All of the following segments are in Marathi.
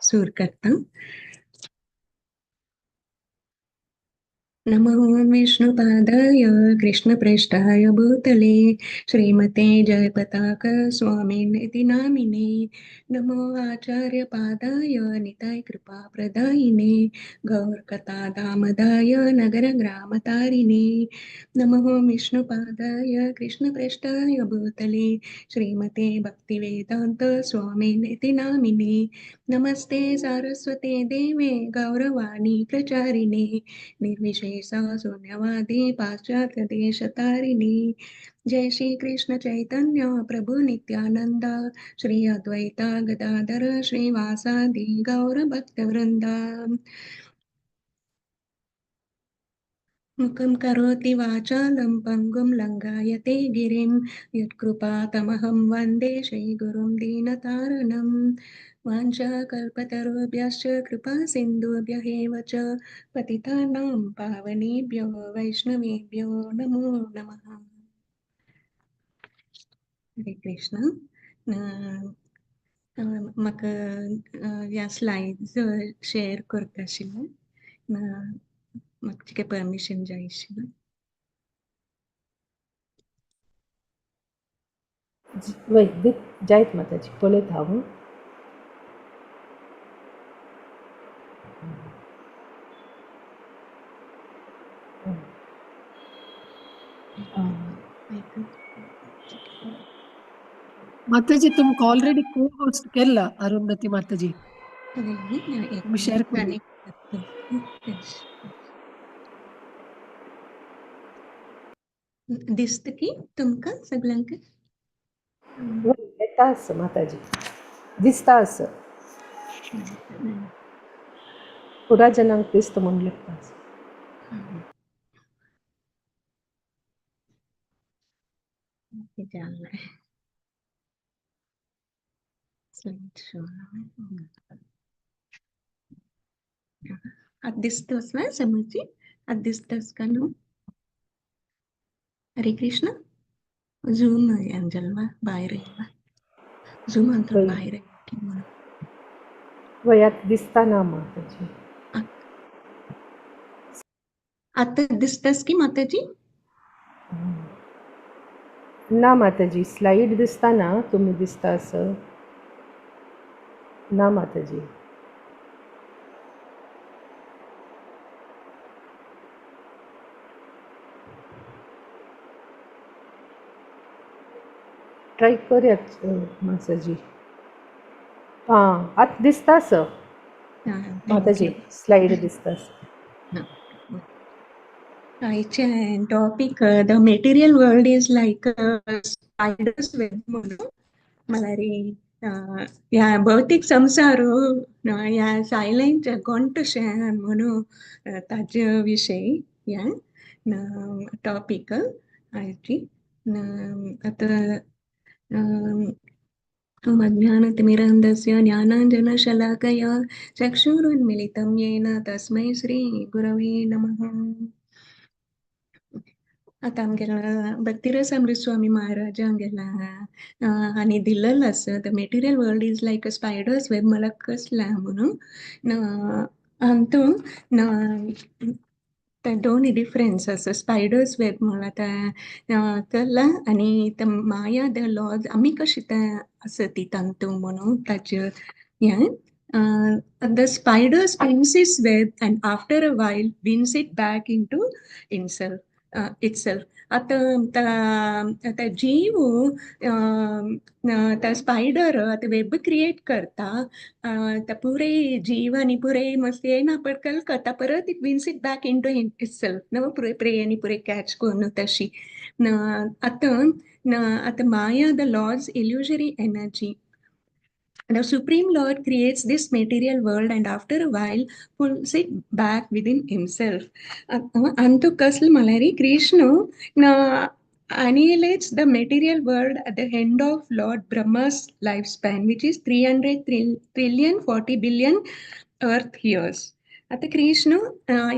सूर करता. नमो विष्णुपादाय कृष्णप्रेष्ठाय भूतले श्रीमते जयपताक स्वामिनेति नामिने. नमो आचार्यपादाय निताय कृपाप्रदायिने गौरकथा दामदाय नगरग्रामतारिणे. नमो विष्णुपादाय कृष्णप्रेष्ठाय भूतले श्रीमते भक्तिवेदान्त स्वामिनेति नामिने. नमस्ते सारस्वते देवे गौरवाणी प्रचारिणे निर्विशेषा शून्यवादी पाश्चात्य देशतारिणी. जय श्री कृष्ण चैतन्य प्रभु नित्यानंद श्री अद्वैता गदाधर श्रीवासादि गौर भक्तवृंदा. मुखं करोति वाचालं पङ्गुं लङ्घयते गिरिं यत्कृपातमहं वन्दे श्रीगुरुं दीनतारणं. वाञ्छाकल्पतरुभ्यश्च कृपासिन्धुभ्यः एव च पतितानां पावनेभ्यो वैष्णवेभ्यो नमो नमः. हरे कृष्ण. म्हाका ह्या स्लायड्स शेअर करता आशिल्ले. म्हाका तिका परमिशन जाय आशिल्लें. जायत माताजी पळयत हांव. माताजी तुमकां ऑलरेडी को होस्ट केला अरुंधती माताजी. तुम्ही शेअर करूया. दिसत की तुमकां सगळ्यांक येता आस माताजी दिसता आस पुरा जनांक दिसता म्हूण लिखता. ಅದು ದಿಸ್ತೋಸ್ವಾ ಸಮಜಿ ಅದು ದಿಸ್ತೋಸ್ का नो. हरे कृष्ण. झूम अंजलवा बाहेर येवा झूम अंतर बाहेर वयात दिसता ना माताजी. आता दिसतस की माताजी. ना माताजी स्लाईड दिसता ना तुम्ही दिसता असं ना माताजी. ट्राय करूयात माताजी. हां आत दिसता असं माताजी स्लाईड दिसता असं. आयचे topic the material world is like spiders web म्हणून मला रे ह्या भौतीक संसार ह्या सायलेंट गोंटशे म्हणून ताजे विशयी ह्या टॉपिक आयची. आता अज्ञानतिमिरान्धस्य ज्ञानाञ्जनशलाकया चक्षुरुन्मिलितं येन तस्मै श्रीगुरवे नमः. आता आमगेला भक्तिरसामृत स्वामी महाराज आमगेला आणि दिलेलं असं the material world is like a spiders web मला कसला म्हणून आमतो त्या दोन्ही डिफरन्स असं स्पायडर्स वेब मला त्या कला आणि त्या माया द लॉज आम्ही कशी त्या असं ती तांतो म्हणून ताचे the spider spins its web and after a while winds it back into itself. आता जीव त्या स्पायडर आता वेब क्रिएट करता त्या पुरे जीव आणि पुरे मस्त येना पडकल करता परत it wins it back into itself now पुरे प्रे आणि पुरे कॅच करून तशी आता Maya the lord's illusory energy. The Supreme Lord creates this material world and after a while pulls it back within himself. Antu kasl malari Krishna annihilates the material world at the end of Lord Brahma's lifespan, which is 300 trillion 40 billion earth years. आता कृष्ण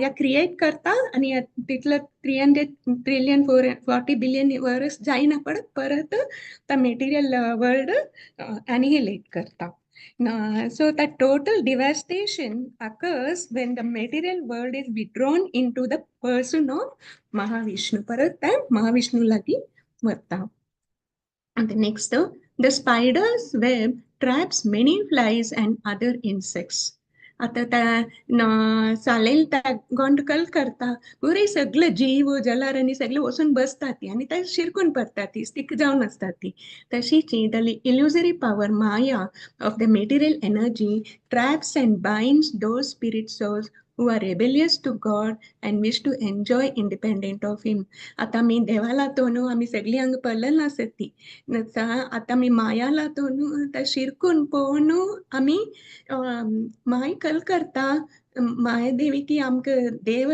या क्रिएट करता आणि तिथलं 300 ट्रिलियन 40 बिलियन वर्ष जाईना पडत परत त्या मेटेरियल वर्ल्ड अॅनिहिलेट करता. So the total devastation occurs when the material world is withdrawn into the person of Mahavishnu. परत त्या महाविष्णूलागी वरता. And the next, the spider's web traps many flies and other insects. आता त्या चालेल त्या गोंडकल करता पुरे सगळं जीव जलारांनी सगळे वचून बसतात ती आणि त्या शिरकून पडतात ती स्टिक जाऊन असतात ती तशीची the illusory power Maya of the material energy traps and binds those spirit souls who are rebellious to God and wish to enjoy independent of him. आता मी देवाला तोनू आम्ही सगळी अंग पडलेलं नसत ती आता मी मायाला तोनू त्या शिरकून पोवनू आम्ही माय कल करता माय देवी की आमकां देव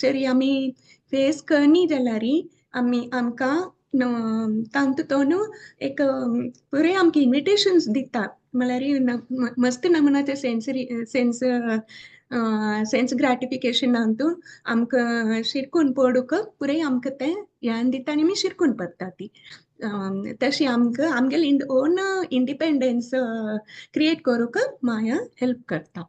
जरी आमी फेस करनी जाल्यार आमी आमकां तांतून एक पुरे आमकां इन्विटेशन्स दिता म्हळ्यार मस्त नमुनाचे सेन्स ग्रॅटिफिकेशन हातून आमकां शिरकून पडूक पुरे आमकां तें ह्यान दिता आनी आमी शिरकून पडटा ती तशी आमकां आमगेले ओन इंडिपेंडन्स क्रिएट करूक माया हेल्प करता.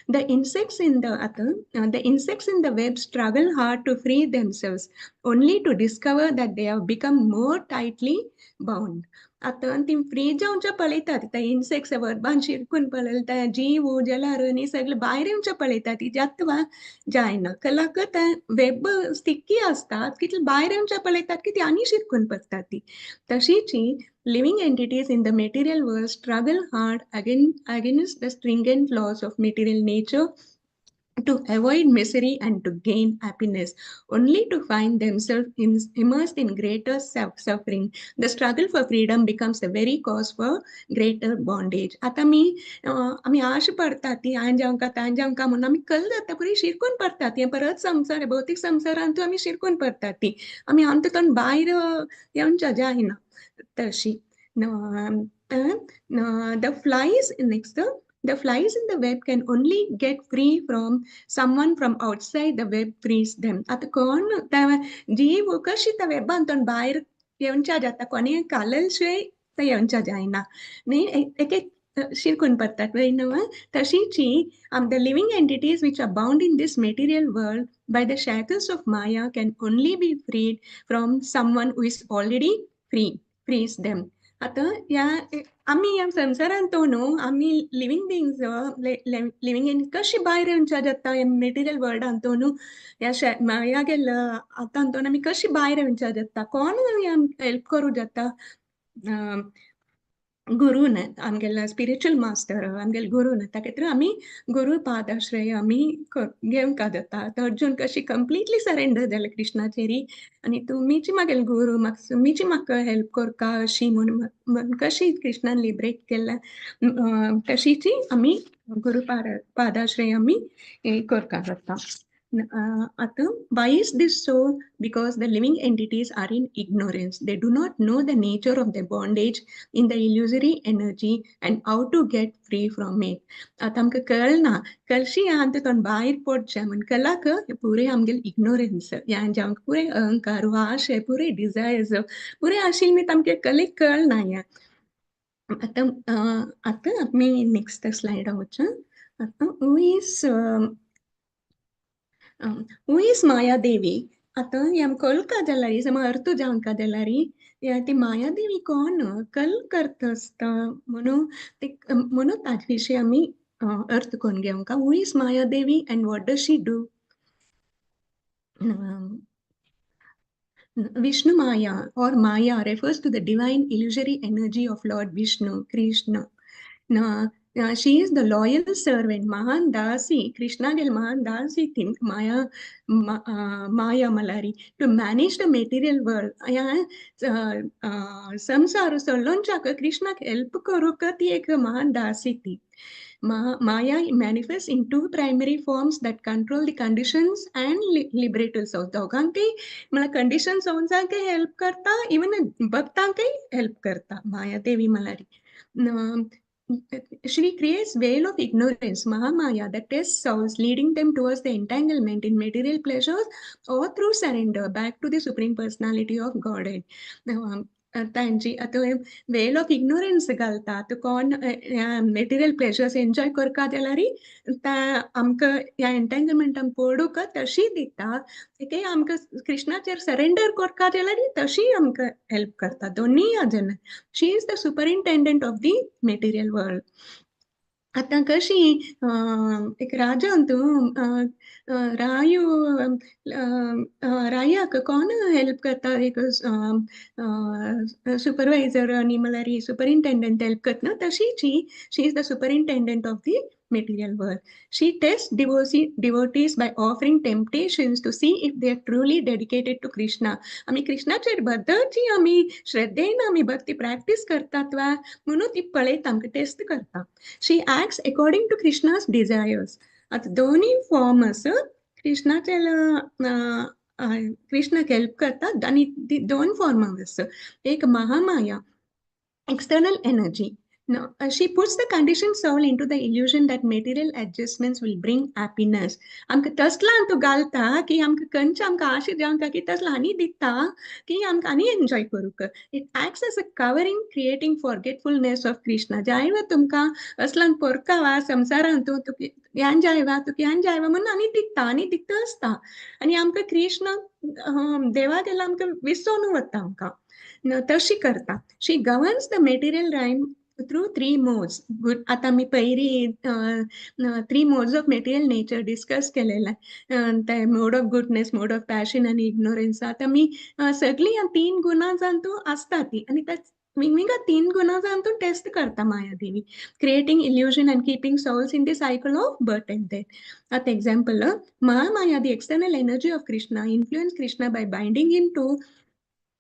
The insects in the web struggle hard to free themselves, only to discover that they have become more tightly bound. आता ती फ्री जावचे पळयतात त्या इन्सेक्ट्स वर्बान शिरकून पळयता जीव जलारनी सगळं भायर येवचे पळयतात ती जातवा जायना कलाक त्या वेब स्टिकी असतात कितले भायर येवचे पळयतात की ती आनी शिरकून पडतात ती तशीची living entities in the material world struggle hard against the stringent laws of material nature to avoid misery and to gain happiness, only to find themselves immersed in greater suffering. The struggle for freedom becomes the very cause for greater bondage. आता आम्ही आश पडतात ती हांवें जावंका म्हणून आम्ही कल जाता पुरी शिरकून पडतात ती परत संसार भौतीक संसारांतू आम्ही शिरकून पडतात ती आम्ही हातूंतून भायर येवच्या जायना तशी the flies next. The flies in the web can only get free from someone from outside the web frees them. आता कोण त्या जीव कशी त्या वेबांतून भायर येवच्या जाता कोणी कालल शिवाय ते येवच्या जायना न्ही एक शिरकून पडतात तशीची the living entities which are bound in this material world by the shackles of Maya can only be freed from someone who is already frees them. आता आम्ही या संसारांत न्हू आम्ही लिव्हिंग बिंग्स लिव्हिंग इन कशी भायर येवच्या जाता मेटेरियल वर्ल्डांत न्हू या माया गेल्या आतांतून आमी कशी भायर येवच्या जाता कोण हेल्प करूं जाता गुरुन आमगेला स्पिरिच्युअल मास्टर आमगेले गुरुन ताका खातीर आमी गुरु पादाश्रय आमी घेवंका जाता अर्जून कशी कंप्लिटली सरेंडर जाले कृष्णाचेरी आनी तुमीची म्हागेले गुरु तुमीची म्हाका हेल्प करता अशी म्हणून कशी कृष्णान लिबरेट केल्या तशीची आमी गुरु पादाश्रय आमी करता जाता. Why is this so? Because the living entities are in ignorance. They do not know the nature of the bondage in the illusory energy and how to get free from it. आता आमकां कळना कलशी हातूंतून भायर पडचें म्हण कलाक पुरे आमगेले इग्नोरन्स ह्या जे आमकां पुरे अहंकार वाश पुरे डिझायर्स पुरे आशिल्ले आमकां कलेक कळना ह्या आता आमी नेक्स्ट स्लायड वचून आता who is Maya Devi? आता या कळका जाल्यार सम अर्थ जावंका जाल्यार ती माया देवी कोण कल करता आसता म्हणून ताजे विशीं आमी अर्थ करून घेवंका. Who is Maya Devi and what does she do? Vishnu Maya or Maya refers to the divine illusory energy of Lord Vishnu, Krishna. She is the loyal servant, Mahan Dasi, Krishna gel Mahan Dasi thing, Maya Malari, to manage the material world. Samsara Solonchaka Krishna help Korokati ek Mahan Dasi thi. Maya manifests in two primary forms that control the conditions and liberate us. दोघांकही मला conditions होऊनसांकही help करता, even भक्तांकही help करता. Maya Devi Malari. She creates veil of ignorance, Mahamaya, that tests souls, leading them towards the entanglement in material pleasures or through surrender back to the Supreme Personality of Godhead. तांची आतां वेल ऑफ इग्नोरन्स घालता आतां कोण मेटेरियल प्लेजर्स एन्जॉय करता जाल्यार आमकां ह्या एन्टेंगलमेंटान पडूंक तशी दिता ते आमकां कृष्णाचेर सरेंडर करता जाल्यार तशी आमकां हेल्प करता दोनीय हाजेन she is the superintendent of the material world आतां कशी एक राजा रायू रायाक कोण हेल्प करता एक सुपरवायझर आनी म्हळ्यार सुपरिंटेंडंट हेल्प करता तशीच she is the superintendent of the material world. She tests devotees by offering temptations to see if they are truly dedicated to Krishna. आमी कृष्णाचेर बद्दलची आमी श्रद्धेन आमी भक्ती प्रॅक्टीस करतात वा म्हणून ती पळयता आमकां टेस्ट करता. She acts according to Krishna's desires. आता दोन्ही फॉर्मस कृष्णाचे कृष्णाक हेल्प करतात आणि ती दोन फॉर्मास एक Mahamaya external energy. Now, she puts the conditioned soul into the illusion that material adjustments will bring happiness. आमकां तसलां तो घालता की आमकां खंयचे आमकां आशा जावंक की तसलां आनी दिता की आमकां आनी एन्जॉय करूंक. It acts as a covering, creating forgetfulness of Krishna. जायवा तुमकां असलां पोरकावा संवसारान तूं ह्यान जायवा तुका ह्यान जायवा म्हणून आनी दिता आसता आनी आमकां कृष्ण देवा गेला आमकां विसरून वता आमकां. तशी करता. She governs the material realm through three modes. आता मी पहिली 3 modes of material nature discuss केलेला ते mode of goodness mode of passion आणि इग्नोरन्स आता मी सगळी ह्या 3 गुणां जातून असता ती आणि त्या वेगवेगळ्या 3 गुणां जातून टेस्ट करता माया देवी creating illusion and keeping souls in the cycle of birth and death. At example, Mahamaya, the external energy of Krishna, influence Krishna by binding him to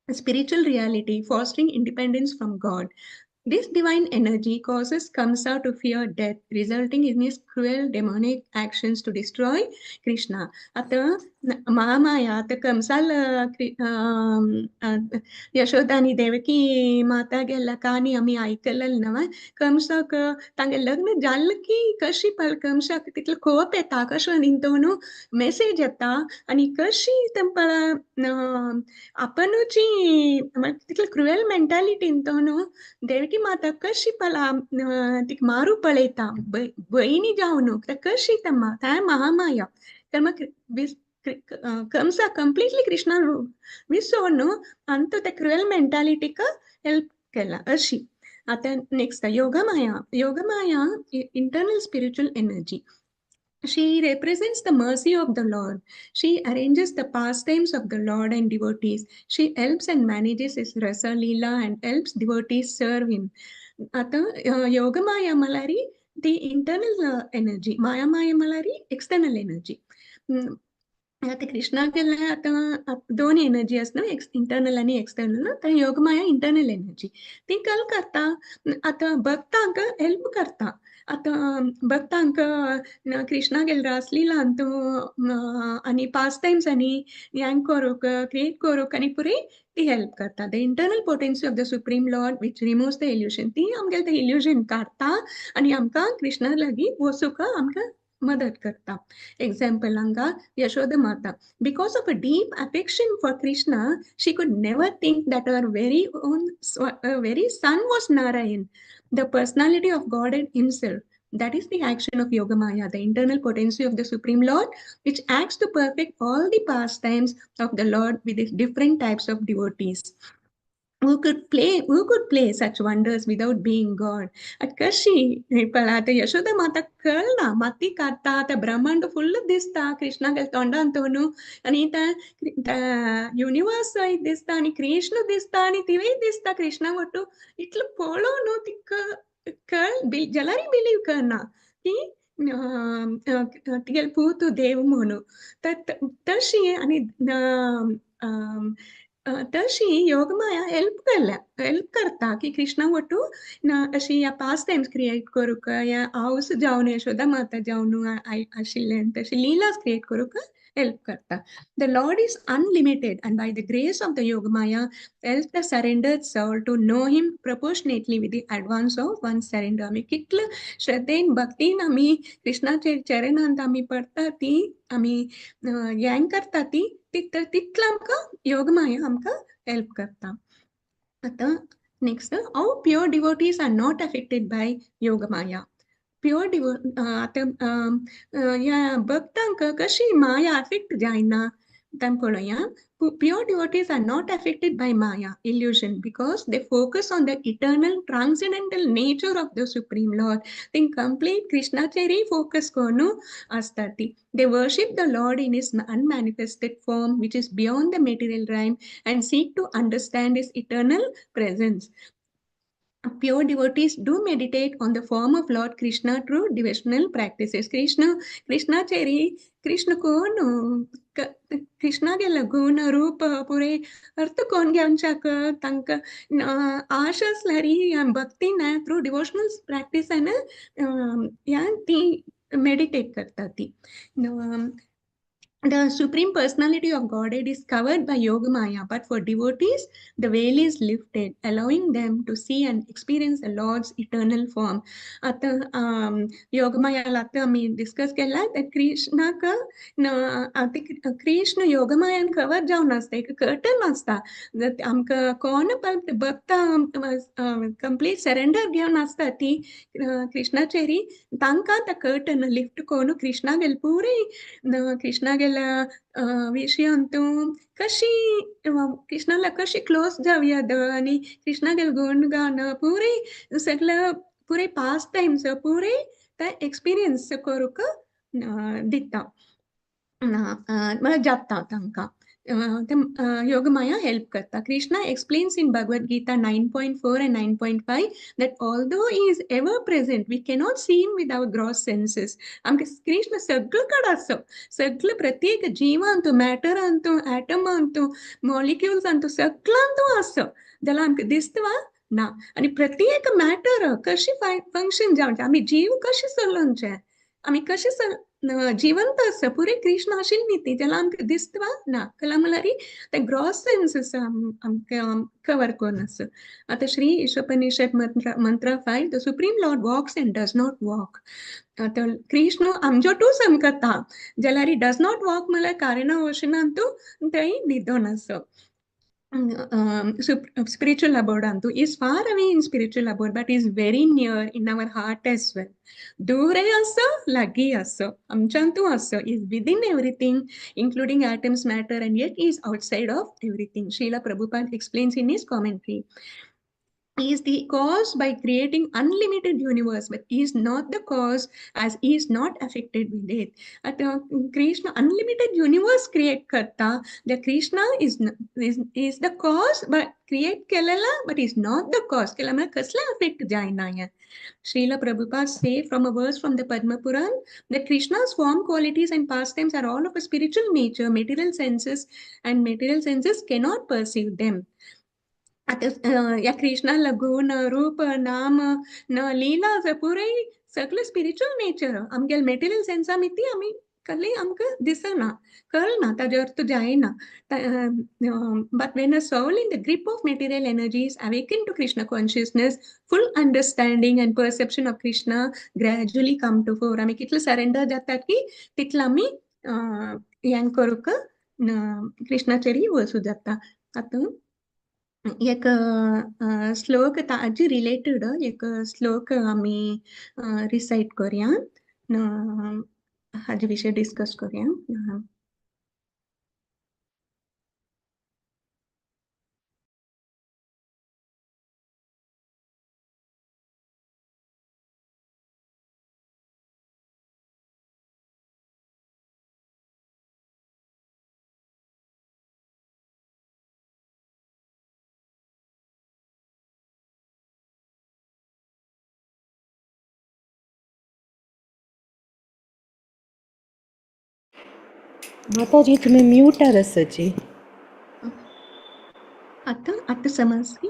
spiritual reality, fostering independence from God. This divine energy causes Kamsa to fear death, resulting in his cruel demonic actions to destroy Krishna. आता महामाया आता कंसाल यशोदा आणि देवकी माता गेला काणी आम्ही ऐकलेलं नव कंसाक तांगे लग्न जाल्लं की कशी पळ कंसाक तितलं कोप येता कशें निंतोनू मेसेज येता आणि कशी तेंपळ आपणची तितलं क्रुएल मेंटॅलिटी इंतोनू देवकी माता कशी पळा तिक मारू पळयता बहिणी जावन कशी तम्मा त्या महामाया तर मग कंसा कंप्लीटली कृष्णा विसरून अंत त्या क्रुएल मेंटॅलिटीक हेल्प केला अशी. आता next Yogamaya internal spiritual energy. She represents the mercy of the Lord. She arranges the pastimes of the Lord and devotees. She helps and manages his Rasa Leela and helps devotees serve him. आता Yogmaya Malari the internal energy, Maya Malari external energy. आता कृष्णा केल्या आता दोन एनर्जी असणं इंटरनल आणि एक्सटर्नल तर योगमाया इंटरनल एनर्जी ती कल करता आता भक्तांक हेल्प करता. आता भक्तांक कृष्णा गेल रासलीला अंतू आणि पास टाइम्स आणि यांक करूक क्रिएट करूक आणि पुरी ती हेल्प करता. The internal potency of the supreme Lord which removes the illusion ती आमगे ते इल्युजन काढता आणि आमकां कृष्णा लागी वचूक आमकां मदत करता. Example anga Yashoda Mata. Because of a deep affection for Krishna, she could never think that her very son was Narayan, the personality of God himself. That is the action of Yogamaya, the internal potency of the Supreme Lord, which acts to perfect all the pastimes of the Lord with his different types of devotees. Who could play such wonders without being God? At कशी पण आता यशोदा माता कळना माती काढता आता ब्रह्मांड फुल्ल दिसता कृष्णा गेल तोंडान तोनू आणि त्या युनिवर्स दिसता आणि कृष्ण दिसता आणि तिवय दिसता कृष्णा वटू इतलं पळोवन ती कळ जलारी बिलीव करना की तिगेल पूत देव म्हणू तशी आणि तशी योगमाया हेल्प करता की कृष्णा वटू अशी या पास टाइम्स क्रिएट करूक या हाऊस जावन यशोदा माता जावन आशिल्ले तशी लीलास क्रिएट करूक help करता. The Lord is unlimited and by the grace of the Yogamaya helps the surrendered soul to know him proportionately with the advance of one's surrender. आम्ही कितलं श्रद्धेन भक्तीन आम्ही कृष्णाचे चरणांत आम्ही पडता ती आम्ही यांग करता ती तितलं आमकां योगमाया आमकां हेल्प करता. आता next, how pure devotees are not affected by Yogamaya. Pure devotee आता ह्या भक्तांक कशी माया अफेक्ट जायना तांकां पळोवया. Pure devotees are not affected by Maya illusion because they focus on the eternal transcendental nature of the Supreme Lord. Think complete Krishnachari focus konu astati. They worship the Lord in his unmanifested form, which is beyond the material realm, and seek to understand his eternal presence. Pure devotees do meditate on the form of Lord Krishna through devotional practices. Krishnachari, Krishna कोण कृष्णा गेला गुण रूप पुरे अर्थ कोण घेवच्याक तांकां आशा आसल्यारी भक्ती ना थ्रू डिवोशनल प्रॅक्टीस ह्या ती मेडिटेट करता ती. The Supreme Personality of Godhead is covered by Yogamaya, but for devotees, the veil is lifted, allowing them to see and experience the Lord's eternal form. आता योगमायाला आता आम्ही डिस्कस केला that कृष्णाक आता कृष्ण योगमायान कवर जावन आसता, एक कर्टन आसता. आमकां कोण भक्ता कंप्लीट सरेंडर घेवन आसता ती कृष्णाचेरी तांकां त्या कर्टन लिफ्ट करून कृष्णागेल पुरे कृष्णागेल विशयांतू कशी कृष्णाला कशी क्लोज जावयाद आणि कृष्णागेल गुण गान पुरे सगळं पुरे पास टाइम्स पुरे त्या एक्सपिरियन्स करूक दिता जाता तांकां. Yogamaya help karta. Krishna explains in Bhagavad Gita 9.4 and 9.5 that although he is ever present, we cannot see him with our gross senses. आमकां कृष्ण सगळीकडे आसा, सगळं प्रत्येक जिवांतू मॅटरांतू ॲटमांतू मॉलिक्युल्सांतू सगळ्यांतू आसा जाल्यार आमकां दिसता ना. आणि प्रत्येक मॅटर कशी फंक्शन जावचे, आमी जीव कशे चलोवचे, आमी कशे जिवंत आसा पुरे कृष्ण आशिल्ली न्ही ती जाल्यार आमकां दिसता ना. कला म्हळ्यार ते ग्रॉस सेन्सेस आमकां कवर कोन्न आसा. आता श्री ईशोपनिषद मंत्र 5, the supreme lord walks and does not walk. आता कृष्ण आमचोटू समकता जाल्यार डज नॉट वॉक म्हळ्यार कारणा वशनांतू थंय न्हिदोन आसा. Spiritual abode antu is far away in spiritual abode, but is very near in our heart as well. Dure asa, lagi asa, amchantu asa is within everything, including atoms, matter, and yet is outside of everything. Srila Prabhupada explains in his commentary. He is the cause by creating unlimited universe, but he is not the cause as he is not affected with it. At Krishna unlimited universe create karta. The Krishna is the cause, but create kelala, but is not the cause. Kelama kasla affect jainaya. Srila Prabhupada say from a verse from the Padma Puran that Krishna's form, qualities, and pastimes are all of a spiritual nature. Material senses cannot perceive them. आता या कृष्णाला गुण रूप नाम न लीला पुरे सगळं स्पिरिच्युअल नेचर आमगे मेटेरियल सेन्स आमी आमी कली आमकां दिसना कळना ताजे अर्थ जायना. But when a soul in the grip of material energies awaken to Krishna consciousness, full understanding and perception of Krishna gradually come to fore. आमी कितलं सरेंडर जातात की तितलं आमी हें करूक कृष्णाचेरी वचू जाता. आता एक श्लोक ताजी रिलेटेड एक श्लोक आम्ही रिसाइट करूया, हाजे विषय डिस्कस करूया. माताजी तुम्ही म्यूटार आसाची. आता समजली.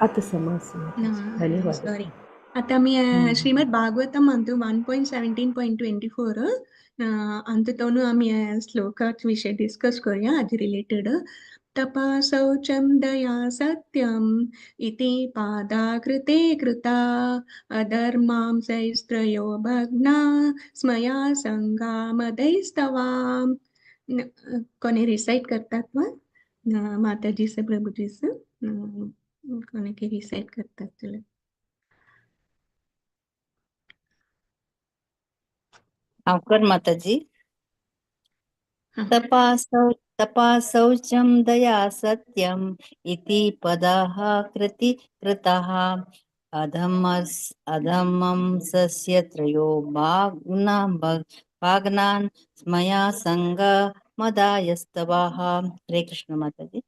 आता समजली. धन्यवाद. सॉरी. आता मी ಶ್ರೀಮದ್ ಭಾಗವತಂ ಅಂತು 1.17.24 अंततोनू आम्ही श्लोकाच विषय डिस्कस करूया आज रिलेटेड. तपा शौचं दया सत्यम् इति पादाकृते कृता अधर्मां सैस्त्रयो भग्ना स्मया संगामदैस्तवा. कोणी रिसाइट करतात वा माताजीचं प्रभुजीचं कोणाकी रिसेट करतात तुला. कर माताजी. हा. तपासौचं दया सत्यम् इति पदाः कृतः अधमं सस्य त्रयो भाग्नान् मया संगमदायस्तवाः. हरे कृष्ण माताजी.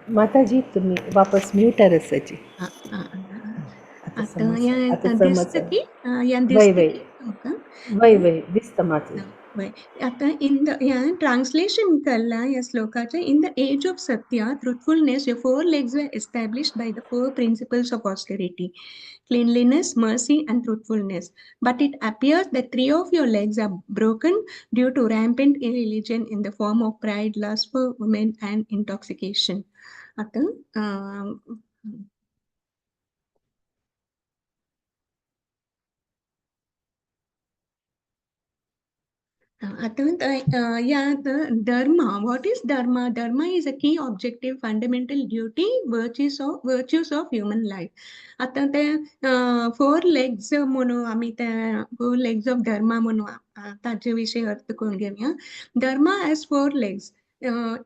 माताजी तुम्ही वापस म्यूटर असायची. आता या दिसतं की या वय दिसतं वय की हो का? वय वय दिसतं माझं. वय आता इन द या ट्रान्सलेशन कल्ला या श्लोकाच्या in the age of Satya truthfulness your four legs were established by the four principles of austerity, cleanliness, mercy and truthfulness, but it appears that three of your legs are broken due to rampant irreligion in the form of pride, lust for women and intoxication. आता dharma. What is dharma? Dharma is a key objective, fundamental duty, virtues of human life. आता ते फोर लेग्स म्हणून आम्ही त्या फोर लेग्स ऑफ धर्मा म्हणून ताचे विषयी अर्थ करून घेऊया. Dharma has four legs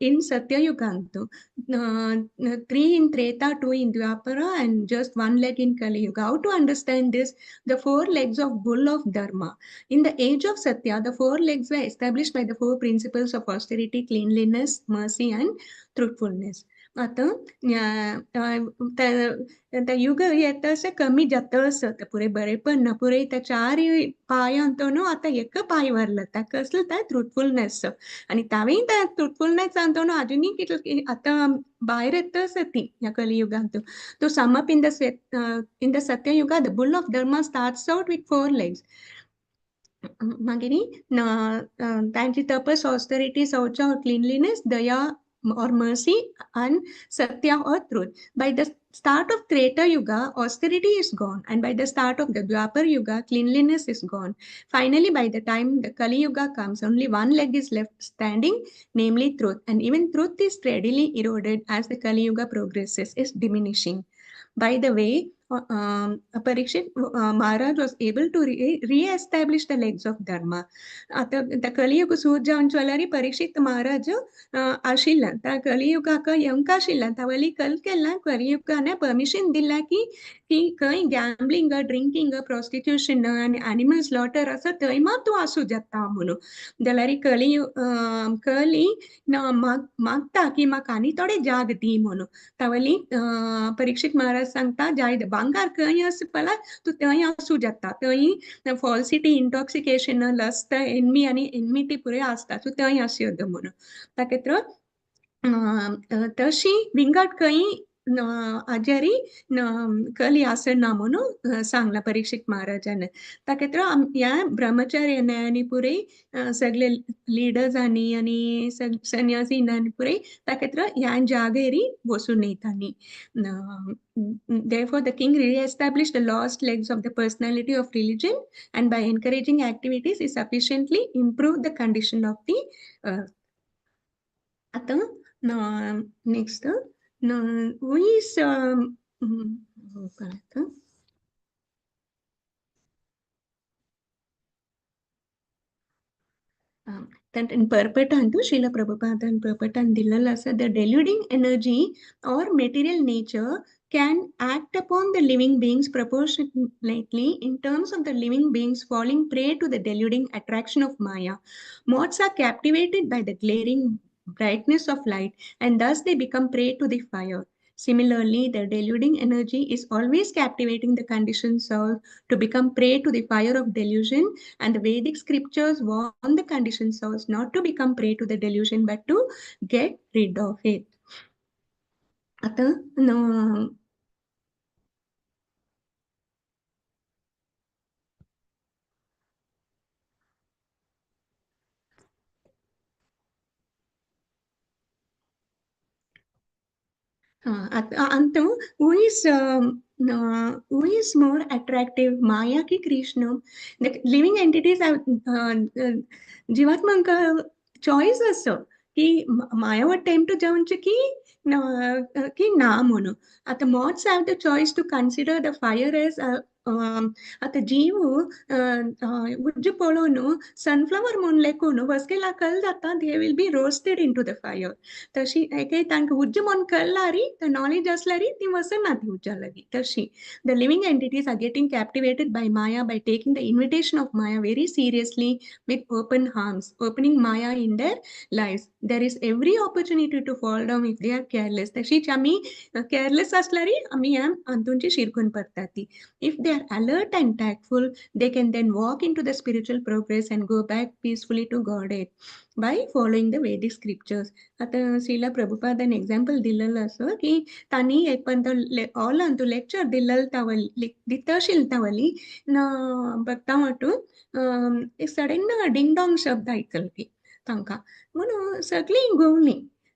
in Satyayugantu, 3 in Treta, 2 in Dwapara, and just 1 leg in Kali Yuga. How to understand this? The 4 legs of bull of Dharma. In the age of Satya, the 4 legs were established by the 4 principles of austerity, cleanliness, mercy, and truthfulness. आता त्या युग येतसं कमी जातसं तर पुरे बरे पण न पुरे त्या 4 पाय अंतोनो आता एक पाय वरलं त्या कसलं त्या ट्रुथफुलनेस आणि त्यावेळी त्या ट्रुथफुलनेस अंतोनो अजूनही किती आता बाहेर येतच ती या कलियुगात तो sum up in the Satya Yuga, the bull of Dharma starts out with 4 legs. मागेनी त्यांची तपस, austerity, saucha or cleanliness, daya or mercy, and satya or truth. By the start of Treta Yuga, austerity is gone, and by the start of the Dwapar Yuga, cleanliness is gone. Finally, by the time the Kali Yuga comes, only one leg is left standing, namely truth, and even truth is steadily eroded as the Kali Yuga progresses, is diminishing. By the way, Parikshit Maharaj was able to re-establish the legs of Dharma. आता त्या कलियुग सूट जावन चोलारी परीक्षित महाराज आशिल्ला त्या कलियुगाक येवंक आशिल्ला तावली कल केला कलियुगाने परमिशन दिला की खंय गॅम्बलिंग ड्रिंकिंग प्रॉस्टिट्यूशन आनी एनिमल स्लॉटर असं थंय मात तूं आसूं जाता म्हणून जाल्यार कली मागता की म्हाका आनी थोडे जाग दी म्हणून तावली परीक्षित महाराज सांगता जाय भांगार खंय आस पळय तूं थंय आसूं जाता थंय फॉल्सिटी इंटॉक्सिकेशन लस्ट एनमी आनी एनमिटी पुरे आसता सो थंय आसयोद म्हणून ताके तशी विंगड खंय आजारी कली आसना म्हणून सांगला परीक्षित महाराजान ताके ह्या ब्रह्मचार्याने आनी पुरे सगळे लिडर्स आनी संन्यासीन पुरे ताके ह्या जागेरी बसून येतानी. Therefore, the king re-established the lost legs of the personality of religion, and by encouraging activities, he sufficiently improved the condition of the earth. आता next, who is that in Perpetantu, Srila Prabhupada and Perpetan Dillalasa, the deluding energy or material nature can act upon the living beings proportionately in terms of the living beings falling prey to the deluding attraction of Maya. Moths are captivated by the glaring brightness of light and thus they become prey to the fire. Similarly, the deluding energy is always captivating the conditioned soul to become prey to the fire of delusion, and the Vedic scriptures warn the conditioned souls not to become prey to the delusion but to get rid of it. आता अंतु who is more attractive, Maya ki Krishna? The living entities have जीवात्मांक चॉईस असं की मायावर टेम्प टू जाऊनचे की ना म्हणून आता moths have the choice to consider the fire as आता जीव उज्ज पळोवन सनफ्लावर म्हणून लेखून वस्केला कल जाता they will be roasted into the fire तशी एके तांकां उज्ज म्हणून कळलारी द नॉलेज असल्यारी ती वसना ती उज्जालागी तशी the living entities are getting captivated by Maya by taking the invitation of Maya very seriously with open arms, opening Maya in their lives. There is every opportunity to fall down if they are careless. तशीच आम्ही careless असल्यारी आम्ही अंतूंची शिरकून पडतात ती. If they are alert and tactful, they can then walk into the spiritual progress and go back peacefully to Godhead by following the Vedic scriptures. आता श्रीला प्रभुपादान एक्झाम्पल दिलेलं असं की तांणी एक पर्यंत ऑल अंतू लेक्चर दिलेलं तावली दितशील तावली बघता वाटून सडन डिंग डॉंग शब्द आयकली तांकां म्हणून सगळीं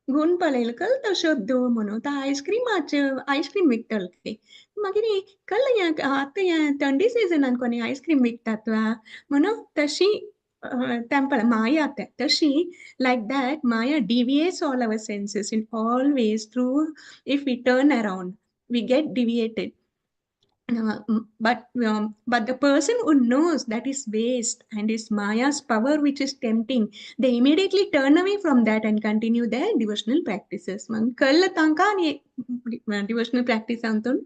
घुवन पळयलें तो शब्द म्हणून तो आयस्क्रीम विकतले मागीर कळ्ळें आतां हें थंडी सिजनान कोणी आयस्क्रीम विकतात म्हणून तशी temple Maya tashi like that Maya deviates all our senses in all ways through if we turn around we get deviated. But the person who knows that is waste and is Maya's power which is tempting, they immediately turn away from that and continue their devotional practices. Man kalla tanka ani devotional practice antun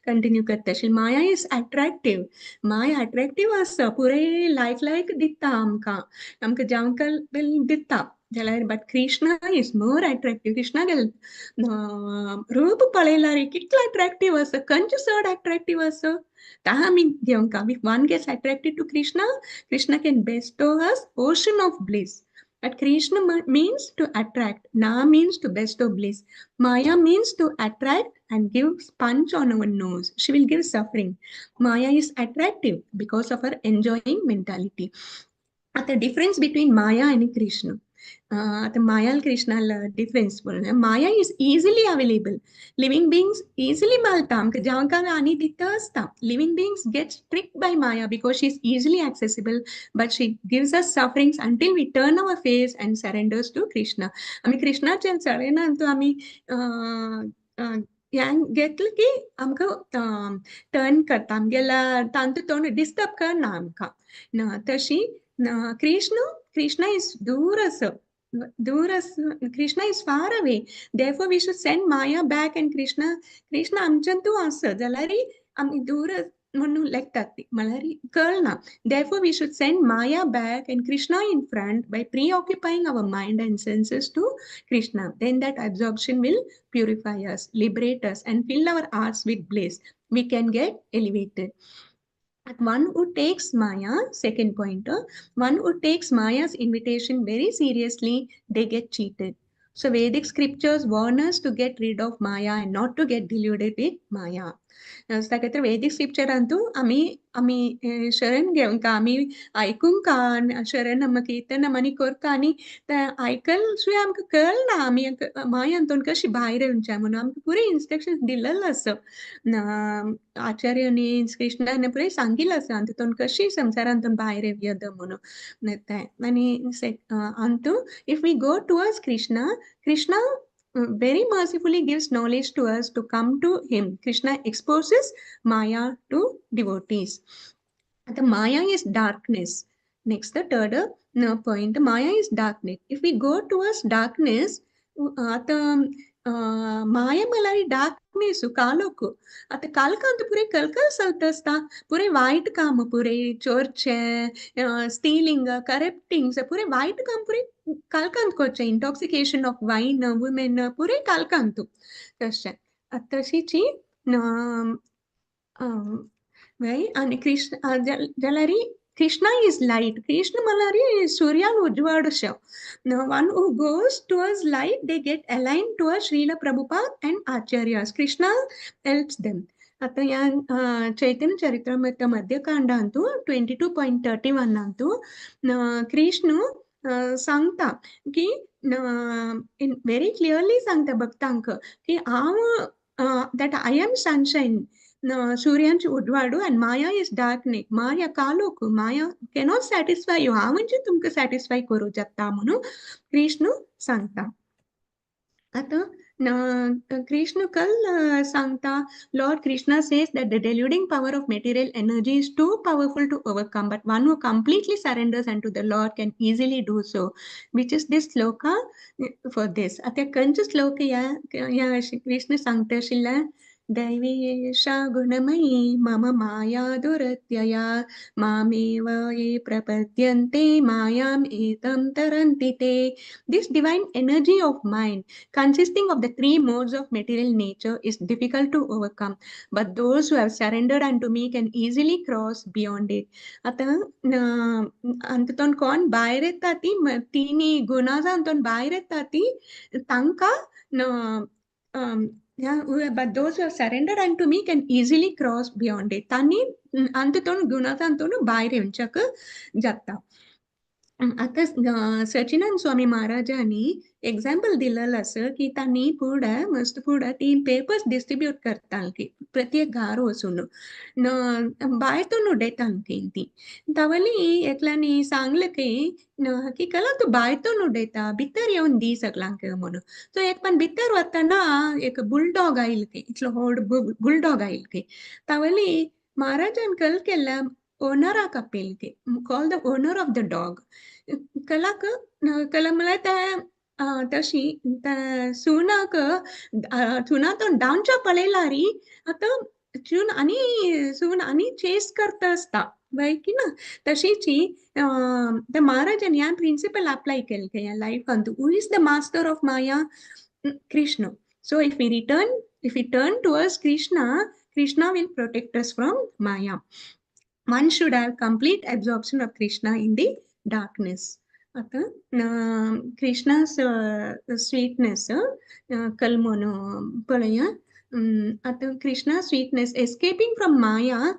continue करता असेल. Maya is attractive. Maya attractive असं पुरे like दिसता आमका जावंक दिसता जाल्यार but Krishna is more attractive Krishna गेल रूप पळयला रे कितलो अट्रॅक्टिव्ह असं कंच चड अट्रॅक्टिव्ह असं ता आमी घेवंक if one gets attracted to Krishna can bestow us ocean of bliss. But Krishna means to attract, Na means to bestow bliss, Maya means to attract and give punch on our nose. She will give suffering. Maya is attractive because of her enjoying mentality. At the difference between Maya and Krishna. आता Maya Krishna difference Maya is easily available living beings easily मेळटा आमकां जावंक आनी दिता आसता living beings gets tricked by Maya because she is easily accessible but she gives us sufferings until we turn our face and surrenders to Krishna आमी कृष्णाचे चलयना तो आमी घेतलं की आमकां टर्न करता आमगेला तांतू तोंड डिस्टर्ब करना आमकां तशी Krishna is Krishna is far away. Therefore, we should send Maya back and Krishna आमच्यातू असं जाल्यार आमी दूर म्हणून लेखतात म्हळ्यार कळना. Therefore, we should send Maya back and Krishna in front by preoccupying our mind and senses to Krishna. Then that absorption will purify us, liberate us, and fill our hearts with bliss. We can get elevated. One who takes Maya, second pointer, one who takes Maya's invitation very seriously, they get cheated. So Vedic scriptures warn us to get rid of Maya and not to get deluded with Maya. सगळ्यात वैदिक स्क्रिप्चर अंतू आम्ही शरण घेऊन का आम्ही ऐकून का शरण आमक इतर मनी करता आणि ऐकल शिवाय आमकां कळना आमी माय अंतून कशी भायर येवचे म्हणून आमकां पुरे इन्स्ट्रक्शन दिलेलं असं आचार्यानी कृष्णाने पुरे सांगिल्लें आसा तितून कशी संसारांतून भायर येवद म्हणून आणि अंतू if we go towards Krishna very mercifully gives knowledge to us to come to him. Krishna exposes Maya to devotees. The Maya is darkness. Next, the third point, Maya is darkness. If we go towards darkness, Maya मलारी डार्कनेस कालोक आता कालकांत पुरे कलकल चलत असता पुरे वाईट काम पुरे चोरचे स्टीलिंग करप्टिंग पुरे वाईट काम पुरे कालकांत करचे इंटॉक्सिकेशन ऑफ वाईन वुमेन पुरे कालकांत तशें तशीची आणि कृष्ण जाल्यार Krishna is light. Krishna malari Suryan Ujvadasha. Now, one who goes towards light, they get aligned towards Srila Prabhupada and Acharyas. Krishna helps them. आता या चैतन्य चरित्रामृत मध्यकांड अंतू 22.31 अंतू कृष्ण सांगता की in very clearly सांगता भक्तांक की that I am sunshine. सूर्यांची उजवाडू and Maya is darkness. Maya कालोख. Maya cannot satisfy you. हा म्हणजे तुमका satisfy करू शकता म्हणून कृष्ण सांगता. आता Krishna kal Santa, Lord Krishna says that the deluding power of material energy is too powerful to overcome, but one who completely surrenders unto the Lord can easily do so, which is this sloka for this. आता कंच श्लोक या Krishna सांगता शिला दैवी एषा गुणमयी मम माया दुरत्यया मामेव ये प्रपद्यन्ते मायाम एतं तरन्ति ते. This divine energy of mind consisting of the three modes of material nature is difficult to overcome, but those who have surrendered unto me can easily cross beyond it. आता अंततोन कोण बाहेर येता ती तिनी गुणाचा अंतोन बाहेर येता ती तांका but those who have surrendered unto me can easily cross beyond it. तांनी अंततोन गुणाचा अंतोन बाहेर येऊनचक जाता. आता सचिनंद स्वामी महाराजांनी एक्झाम्पल दिलेलं असं की त्यांनी पुढं मस्त पुढं 3 पेपर्स डिस्ट्रीब्यूट करताल की प्रत्येक घार वचून बायतो नुडेतान ती तवली एकल्यानी सांगलं की कला तू बायतो नुडेता भितर येऊन दी सगळ्यांक म्हणून तो एक पण भितर वताना एक बुलडॉग आईल की इतलो व्हड बुलडॉग आईल की तवली महाराजान कल केला ओनरा कपेल के call the owner of the dog कला मला त्या तशी सुनाक सुना तो डाऊनच्या पळेलारी आता चून आणि सून आणि चेस करत असता बाय की ना तशीची त्या महाराजांनी या प्रिन्सिपल अप्लाय केलं या लाईफ अंतू who is the master of Maya Krishna so if we turn towards Krishna will protect us from Maya. One should have complete absorption of Krishna in the darkness. आता Krishna's sweetness kalmono palaya. आता Krishna's sweetness escaping from Maya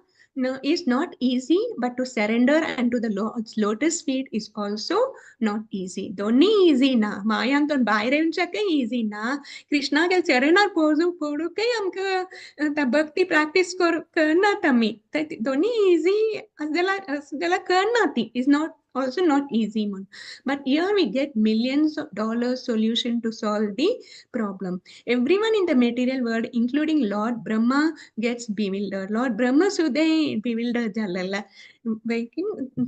is not easy, but to surrender unto the Lord's lotus feet is also not easy. दोन्ही easy ना मायांतून बाहेर येऊनच्या easy ना कृष्णा के चरणार पोडू काही आमका भक्ती प्रॅक्टिस करणार आम्ही दोन्ही easy त्याला करणार ती is not also not easy one. But here we get millions of dollars solution to solve the problem. Everyone in the material world, including Lord Brahma, gets bewildered. Lord Brahma सुद्धा bewildered झालेला.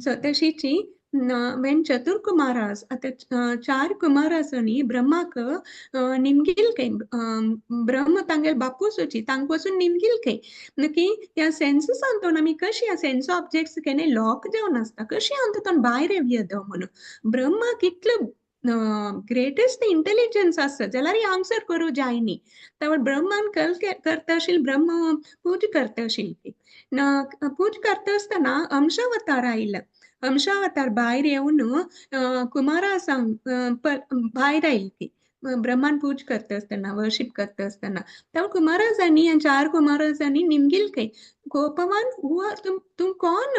So तशीची when Chatur Kumaras आता 4 कुमारासनी ब्रह्माक निमगिल काही ब्रह्म तांगेल बापूसोची तांगपासून निमगिल काही नक्की या सेन्सेस आणतो ना मी कशी या सेन्स ऑब्जेक्ट्स केने लॉक जाऊन असता कशी आणतो बाहेर येद म्हणून ब्रह्मा कितलं ग्रेटेस्ट इंटेलिजन्स असतं ज्याला आन्सर करू जायनी तर ब्रह्मान कल करता असेल ब्रह्म पूज करता असेल पूज करता असताना अंशावतार आईल अंशावतार बाहेर येऊन कुमारा सांग बाहेर येईल की ब्रह्मान पूज करत असताना वर्शिप करत असताना तेव्हा कुमाराजांनी या 4 कुमाराजांनी निमगिल काही गोपवान हुआ तुम कोण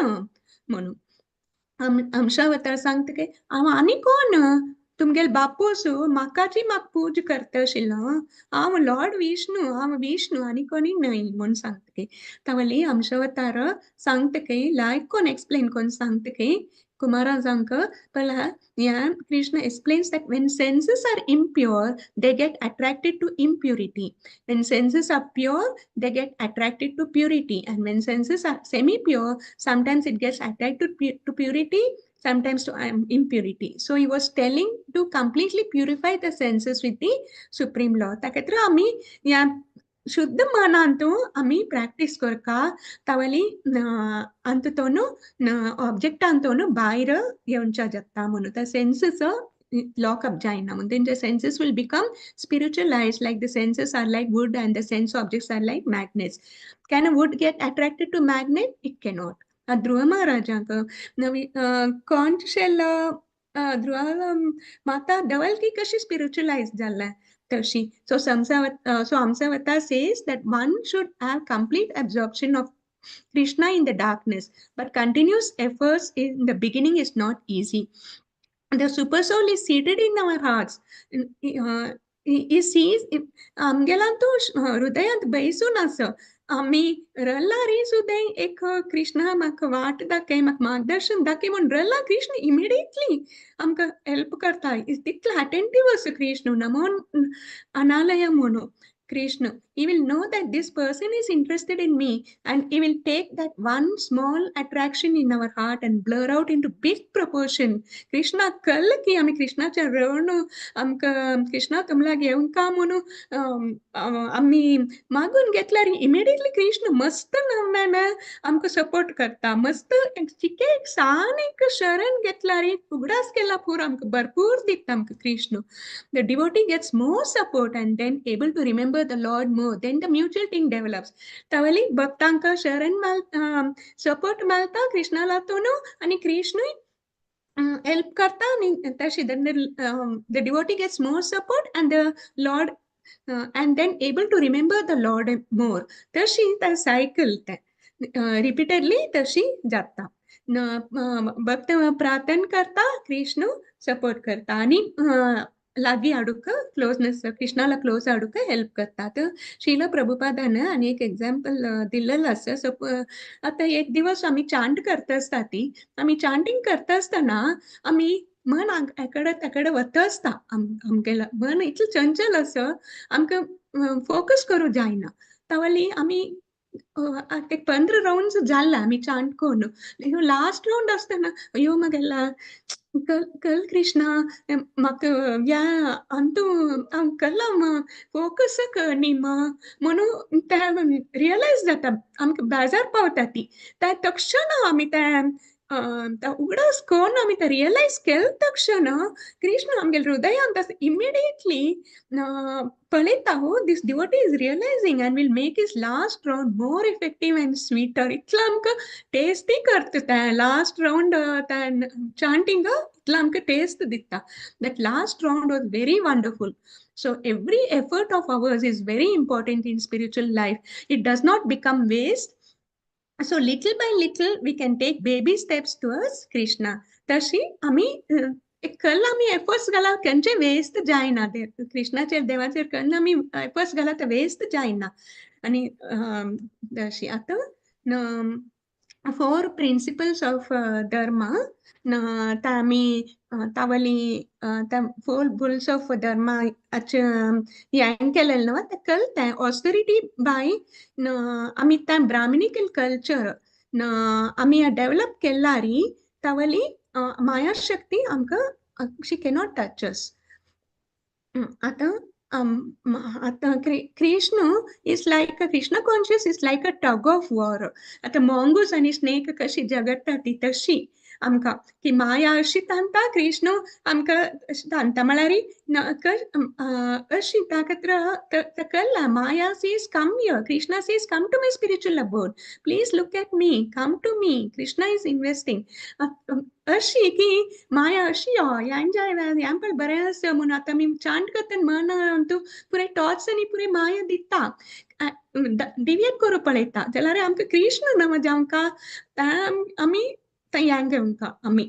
म्हणून अंशावतार सांगते काय आणि कोण तुमगेल बापूसू माकाची माक पूज करत असेल हांव लॉर्ड विष्णू आणि कोणी नाही म्हणून सांगते तवली अंशावतार सांगते लायक कोण एक्सप्लेन कोण सांगते Kumarazanka Pala, yeah, Krishna explains that when senses are impure, they get attracted to impurity. When senses are pure, they get attracted to purity. And when senses are semi-pure, sometimes it gets attracted to purity, sometimes to impurity. So he was telling to completely purify the senses with the Supreme Lord. Takatra ami, yeah, शुद्ध मनांतू आम्ही प्रॅक्टिस करका तवली अंततोनु ऑब्जेक्ट अंतोनु बाहेर येऊनच्या जाता म्हणून त्या सेन्सेस lock up जायना म्हणून त्यांचे senses will become spiritualized like the senses are like wood and the sense objects are like magnets. Can a wood get attracted to magnet? It cannot. ध्रुव महाराजांक नवी कॉन्शल ध्रुव माता डबल की कशी स्पिरिच्युअलाइज झाला तशी so Amsavata says that one should have complete absorption of Krishna in the darkness, but continuous efforts in the beginning is not easy. the super soul is seated in our hearts. He sees आमगेला तो हृदयांत बसून असं आम्ही रल्ला रे सुद्दां एक कृष्णा म्हाका वाट दाखय म्हाका मार्गदर्शन दाखय म्हणून रल्ला कृष्ण इमिडिएटली आमकां हेल्प करता तितलो अटेंटिव्ह असो कृष्ण नमो अनालय म्हणून Krishna, he will know that this person is interested in me, and he will take that one small attraction in our heart and blur out into big proportion. Krishna कळलं की आम्ही कृष्णाच्या रवण आमकां कृष्णा तुमला घेऊन का म्हणून आम्ही मागून घेतल्यार इमिडिएटली कृष्ण मस्त नव्यानं आमकां सपोर्ट करता मस्त चिके एक सान एक शरण घेतल्यार उगडास केला पूर आमकां भरपूर दिता आमकां Krishna. The devotee gets more support and then able to remember the Lord more. Then the mutual thing develops. Tavali bhaktanka sharan support malta Krishna latono आणि कृष्ण help करता आणि तशी the devotee gets more support and the Lord and then able to remember the Lord more. तशी the cycle repeatedly तशी जाता. भक्त प्रार्थना करता कृष्ण सपोर्ट करता आणि लागी आडूक क्लोजनेस कृष्णाला क्लोज आडूक हेल्प करता. तर श्रील प्रभुपादानं आणि एक एक्झाम्पल दिलेलं असं. सो आता एक दिवस आम्ही चांट करता असता ती आम्ही चांटिंग करता असताना आम्ही मन एकडे तेकडे वता असता आमगेला मन इतलं चंचल असं आमकां फोकस करू जायना. तावली आम्ही एक 15 राउंड्स जाला आम्ही चांट करून लास्ट राउंड असताना अयो मगेला कल कृष्णा म्हाका या अंतू कल्ला फोकस निमा म्हणून ते रियलायज जाता आमकां बेजार पावता ती त्या तक्षण आमी ते उगडास कोन्न आमी ते रियलायज केले तक्षण कृष्ण आमगे हृदयांत इमिडिएटली पळयता हो this devotee is realising and will make his last round more effective and sweeter. इतलं आमकां टेस्टी करता ते लास्ट राउंड chanting इतलं आमकां टेस्ट दिता. That last round was very wonderful. So every effort of ours is very important in spiritual life. It does not become waste. So little by little we can take baby steps towards Krishna. तशी आम्ही एक कल आम्ही एफर्ट्स घाला खंयचे वेस्ट जायना ते कृष्णाचेर देवाचेर कन्न आम्ही एफर्ट्स घाला ते वेस्ट जायना. आणि तशी आतां 4 principles of dharma तामी Tawli the 4 bulls of dharma हें केलेलें न्हू ते कळता ऑस्टेरिटी बाय आमी त्या ब्राह्मणिकल कल्चर आमी डेव्हलप केल्यारी तावली माया शक्ती आमकां शी कॅनॉट टच अस. आता Krishna is like Krishna conscious is like a tug of war. आता मॉंगूस आणि स्नेक कशी झगडटा ती तशी आमकां की माया अशी तांता कृष्ण आमकां तांता म्हळ्यार अशी ताका कळ्ळा Maya says come here Krishna says come to my spiritual abode please look at me come to me Krishna is investing अशी की माया अशी ह्यां पळय बरें आसा म्हणून आतां आमी चांट करता मन तूं पुरे टॉर्च आनी पुरे माया दिता डिविएट करूं पळयता जाल्यार आमकां कृष्ण नव जावंका आमी तयां घेवंका आमी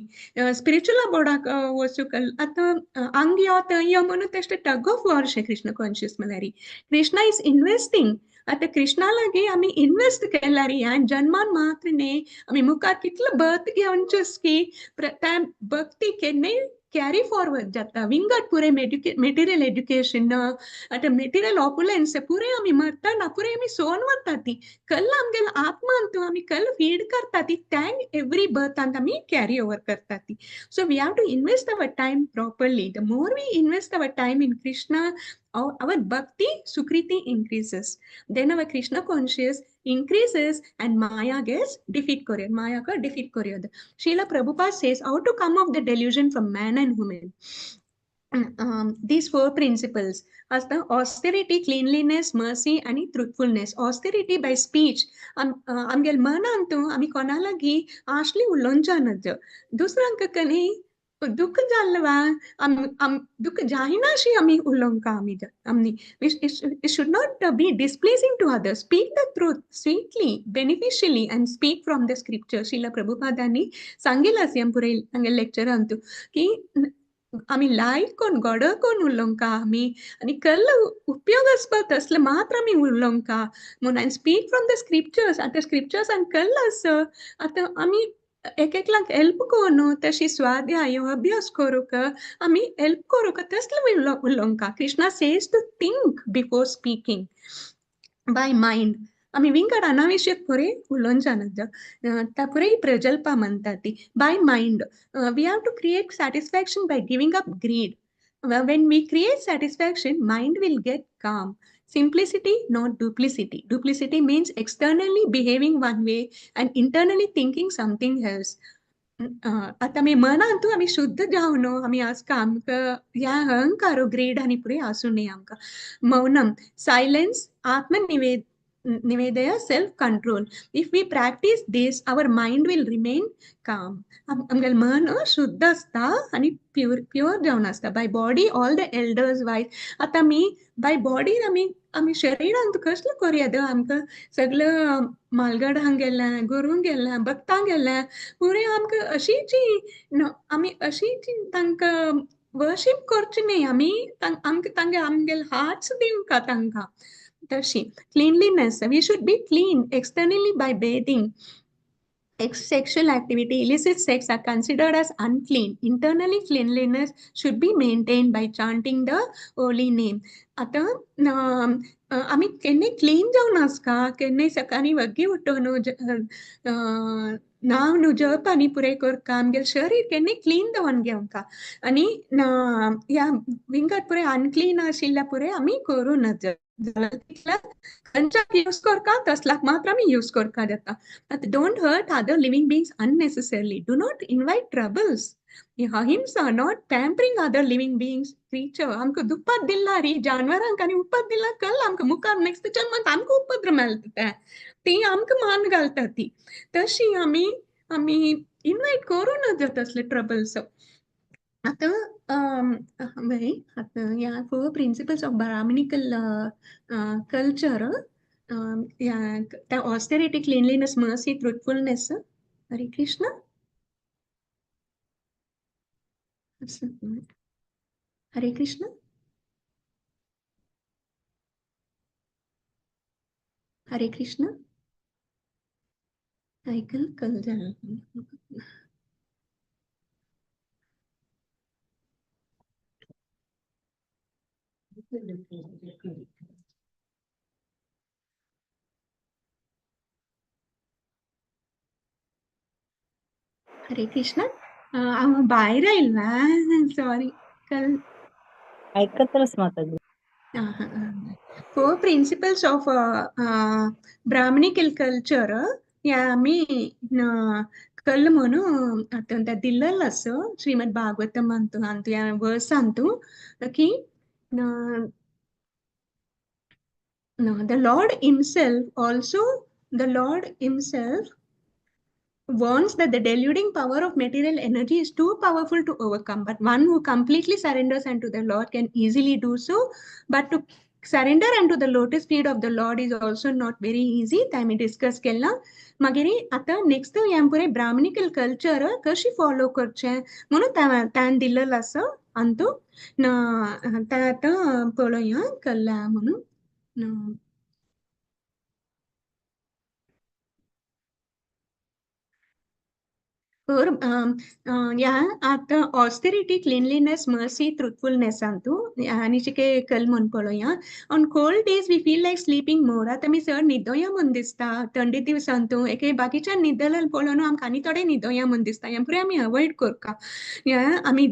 स्पिरिच्युअल बोर्डाक वचूंक आतां हांग यो थंय यो म्हणून तें टग ऑफ वॉर शे कृष्ण कॉन्शियस म्हळ्यार कृष्णा इज इन्वेस्टिंग. आता कृष्णा लागी आमी इन्वेस्ट केल्यार ह्या जन्मान मात्र न्ही आमी मुखार कितलो बर्थ घेवनचेस की त्या भक्ती केन्नाय कॅरी फॉरवर्ड जाता विंगड पुरे मेटेरियल एज्युकेशन आता मेटेरियल ऑपुलन्स पुरे आमी मरतना पुरे आमी सोन वता ती कल आमगेलो आत्मा तू आमी कल फीड करता ती टँग एवरी बर्थांत आमी कॅरी ओवर करता ती. So we have to invest our time properly. The more we invest our time in Krishna our bhakti sukriti increases, then our Krishna conscious increases and maya gets defeat korea maya ka defeat korea. Srila Prabhupada says how to come off the delusion from man and woman. These 4 principles as the austerity, cleanliness, mercy and truthfulness. Austerity by speech आमगेल मन अंतू आमी कोणालागी आशली उलोवंचा नज दुसऱ्यांक कनी दुःख जाल्लं वा दुःख जायनाशी आमी उलोवंक आमी आमनी it should not be displeasing to others. Speak the truth sweetly, beneficially, and speak from the scripture. शिला प्रभुपादांनी सांगेल असे पुरे तांगे लेक्चर अंतू की आमी लायक कोण गोड कोण उलोवंक आमी आनी कल्ल उपयोग आसपा तसले मात्र आमी उलोवंक म्हूण हांवें स्पीक फ्रॉम द स्क्रिप्चर्स आतां स्क्रिप्चर्सान कल्ल आस आतां आमी एक एकलांक हेल्प कोन्न तशी स्वाध्याय अभ्यास करूक आमी हेल्प करूक तसले उलोवंक Krishna says to think before speaking by mind. आमी विंगड अनावश्यक पुरे उलोवंक ता पुरे प्रजल्पा म्हणटात ती by mind we have to create satisfaction by giving up greed when we create satisfaction mind will get calm. Simplicity, not duplicity. Duplicity means externally behaving one way and internally thinking something else. आता मी मनांतू आमी शुद्ध जाऊ न्हू आमी आसका आमकां ह्या अहंकारो ग्रेड आनी पुरे आसूं न्ही आमकां Mounam silence आत्मनिवेद निवेदय self control. If we practice this our mind will remain calm. आमगेल मन शुद्ध आसता आनी प्युअर जावन आसता by body all the elders wise आतां आमी बाय बॉडी आमी शरिरान कसलो करया द आमकां सगळं मालगडांक गेलें गुरूंक गेलें भक्तांक गेलें पुरे आमकां अशीची आमी अशीची तांकां वर्शीप करची न्ही आमी आमकां तांगे आमगेल हार्ट्स दिवंक तांकां तशी cleanliness we should be clean externally by bathing. Sexual activity, illicit sex are considered as unclean. Internally, cleanliness should be maintained by chanting the holy name. आता आमी केन्ना क्लीन जावन आसका केन्ना सकाळी वग्गी उठोन नांव न्हू जप आनी पुरे करका आमगेल शरीर केन्ना क्लीन दवरून घेवंका आनी ह्या विंगड पुरे अनक्लीन आशिल्ल्या पुरे आमी करूं नज खंयच्याक यूज करका तसलाक मात्र आमी यूज करका जाता. Don't hurt other living beings unnecessarily. Do not invite troubles. Ahimsa, not pampering other living beings, creature. आमकां दुप्पट दिला री जानवरांक आनी उपत दिला कल आमकां मुखार नेक्स्ट जन्मांत आमकां उपद्र मेळटा ती आमकां मान घालता ती तशी आमी इन्वाइट करूं नज तसले ट्रबल्स. आता या 4 principles of Brahminical culture, the austerity, cleanliness, mercy, truthfulness. Hare Krishna. Hare Krishna. Hare Krishna. Cycle culture. हरे कृष्ण भायर आयला सॉरी कल ऐकतच माताजी 4 principles of Brahminical culture या आमी कल म्हणून आता दिल्लेलो आसो श्रीमद भागवतम अंतु या वर्स अंतु की the Lord himself warns that the deluding power of material energy is too powerful to overcome, but one who completely surrenders unto the Lord can easily do so. But to surrender unto the lotus feet of the Lord is also not very easy. आम्ही डिस्कस केला मागीर आता नेक्स्ट ह्या पुरे ब्राह्मणिकल कल्चर कशी फॉलो करचे म्हणून तान दिल्लेलो आसा अंतू आता पळोवया कल्ला म्हणून या आता ऑस्टेरिटी क्लीनलीनेस मर्सी ट्रुथफुलनेस अंतू आणि चिके कल म्हण पळोवया on cold days we feel like sleeping more आता आमी चड न्हिदोया म्हण दिसता थंडी दिवसांतू एके बाकीच्या न्हिदलें पळोवन आमकां आनी थोडे न्हिदोया म्हण दिसता हे पुरे आमी अवॉयड करका आमी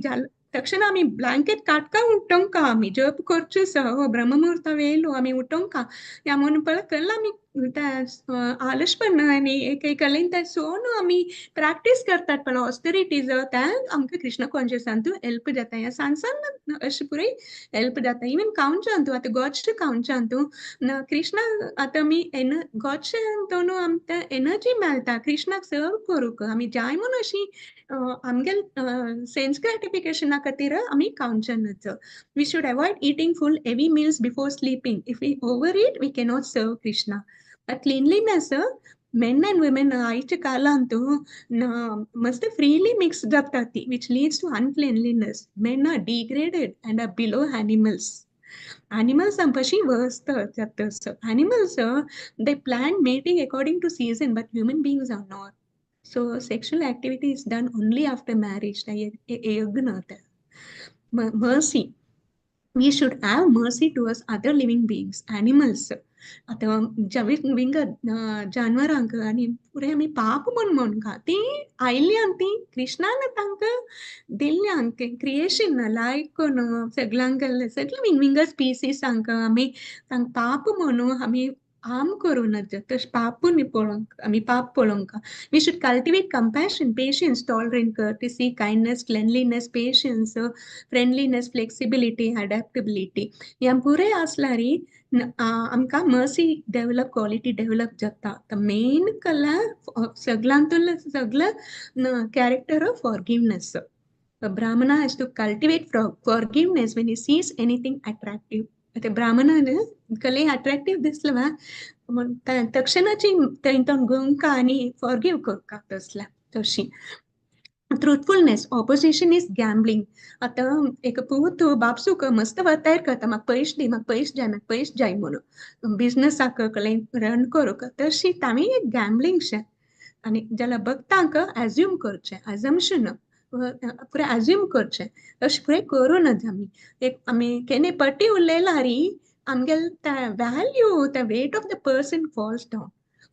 तक्षण आमी ब्लँकेट काटका उठोंका आमी जप करचेसो ब्रह्ममुहूर्त वेलो आमी उठोंका या म्हण पळय कल्ला आमी आलसपण आनी एक कलेन ते सोन आमी प्रॅक्टीस करतात पण ऑस्टेरिटीज त्या आमकां कृष्ण कॉन्शियसांतू हेल्प जाता ह्या सांसान अशें पुरे हेल्प जाता इवन कावंचांतू आतां गॉडशे कावंचांतू कृष्णा आतां आमी गॉडशेंतून आमकां एनर्जी मेळटा कृष्णाक सर्व करूंक आमी जाय म्हूण अशी आमगेल सेन्स ग्रेटिफिकेशना खातीर आमी कावंचेनाच we should avoid eating full heavy meals before sleeping. If we overeat, we cannot serve Krishna. But cleanliness, men and women आईच्या कालांतू must freely mixed जातात which leads to uncleanliness. Men are degraded and are below animals. Animals are pashi worse. Animals, they plan mating according to season, but human beings are not. So sexual activity is done only after marriage. Mercy. We should have mercy towards other living beings, animals. आता विंग जानवरांक आनी पुरे आमी पाप म्हणून ती आयल्यान ती कृष्णान तांकां दिल्ल्यान क्रिएशन लायक करून सगळ्यांक सगळे विंग स्पिसीसांक आमी तांकां पाप म्हणून आमी harm करूनच तशें पापून पळोवंक आमी पाप पळोवंक we should cultivate compassion, patience, tolerance, courtesy, kindness, cleanliness, patience, friendliness, flexibility, adaptability. ह्या पुरे आसल्यार आमकां mercy develop, quality develop जाता. The main कला सगळ्यांतून सगळं character of forgiveness. A Brahmana has to cultivate forgiveness when he sees anything attractive. ते ब्राह्मणान कले अट्रॅक्टिव्ह दिसलं तक्षणाची थंयतून गोंका आनी फॉरगिव करता तसल्या तशी ट्रुथफुलनेस ऑपोजिशन इज गॅम्बलिंग आतां एक पूत बापसूक मस्त वतायर करता म्हाका पयशे दी म्हाका पयशे जाय म्हणून बिझनसाक कले रन करूंक तशी तांणी एक गॅम्बलिंग शे आनी जाल्यार भक्तांक एज्यूम करचें एजम्पशन पुरे एज्यूम करचें अशें पुरे करूनच आमी केन्ना पट्टी उरलेल्यार आमगेल value, the weight of the person falls down.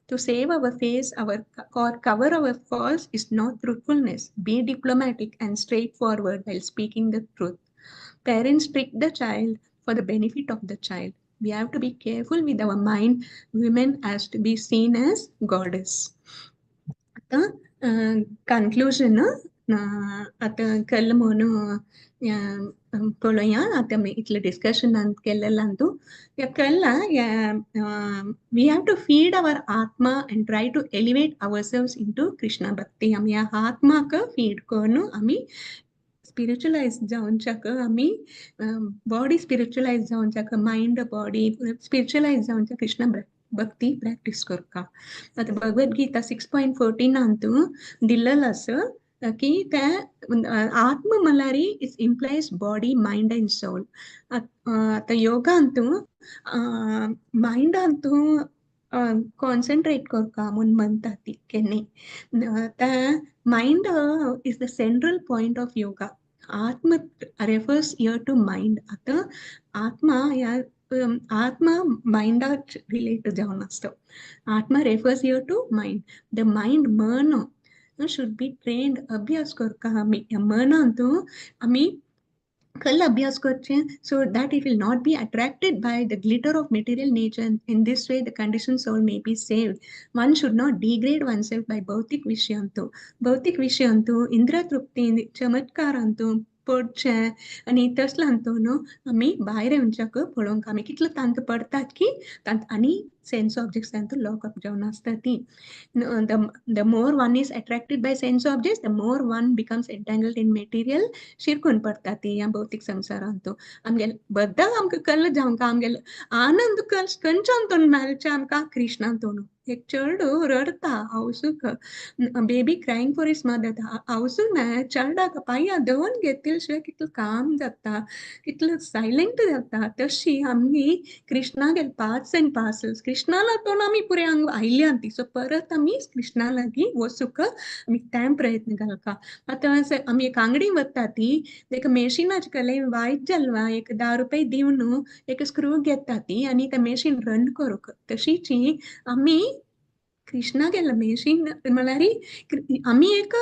To save our face, or cover our faults is not truthfulness. Be diplomatic and straightforward while speaking the truth. Parents trick the child for the benefit of the child. We have to be careful with our mind. Women has to be seen as goddess. Conclusion आता कल म्हणून पळोवया आता इतलें डिस्कशन केलेलांतू कल्ला we have to feed our atma and try to elevate ourselves into Krishna bhakti आमी आत्माक फीड करून आमी स्पिरिच्युअलाइज जावनच्याक आमी बॉडी स्पिरिच्युअलाइज जावनच्याक माइंड बॉडी स्पिरिच्युअलाइज जावनच्या कृष्ण भक्ती प्रॅक्टीस करता आता भगवद्गीता 6.14 अंतू दिल्लेलो आसा की त्या आत्म मलारी is implies body mind and soul आता योगांतू माइंडांतू कॉन्सन्ट्रेट करता म्हणून म्हणटा ती केन्ना त्या mind is the central point of yoga आत्म रेफर्स हियर टू माइंड आता आत्मा या आत्मा माइंडाक रिलेट जावन आसता आत्मा refers here to mind the mind मन should be trained अभ्यास करता आमी मनांतू आमी कल अभ्यास करचे so that it will not be attracted by the glitter of material nature. In this way the conditioned soul may be saved. One should not degrade oneself by भौतिक विशयांतू इंद्रिय तृप्ती चमत्कारांतू पडचे आनी तसलांतू न्हू आमी भायर येवच्याक पळोवंक आमी कितलो तांत पडतात की तांत आनी सेन्स ऑब्जेक्ट्सांतू लॉक अप जावन आसता ती the more one is attracted by sense objects the more one becomes entangled in material शिरकून पडटा ती ह्या भौतिक संवसारांतू आमगेल बद्दल आमकां कल्ल जावंक आमगेल आनंद खंयच्यान मेळचे आमकां कृष्णांतून एक चेडूं रडता हावसूक बेबी क्रायींग फॉर हिज मदर हावसून चेडूक पांयां धरून घेतले शिवाय कितलो काम जाता कितलो सायलेंट जाता तशी आमी कृष्णा गेल पार्ट्स एंड पार्सल्स कृष्णा लागून आमी पुरे हांग आयल्यान ती सो परत आमी कृष्णा लागीं वचूक आमी टायम प्रयत्न घालता आतां आमी एक आंगडी वता ती एक मेशिनाचे कले वायट जाल्वा एक 10 रुपये दिवन एक स्क्रू घेता ती आनी ते मेशीन रन करूंक तशीची आमी कृष्णा गेला मेशीन म्हळ्यार आमी एक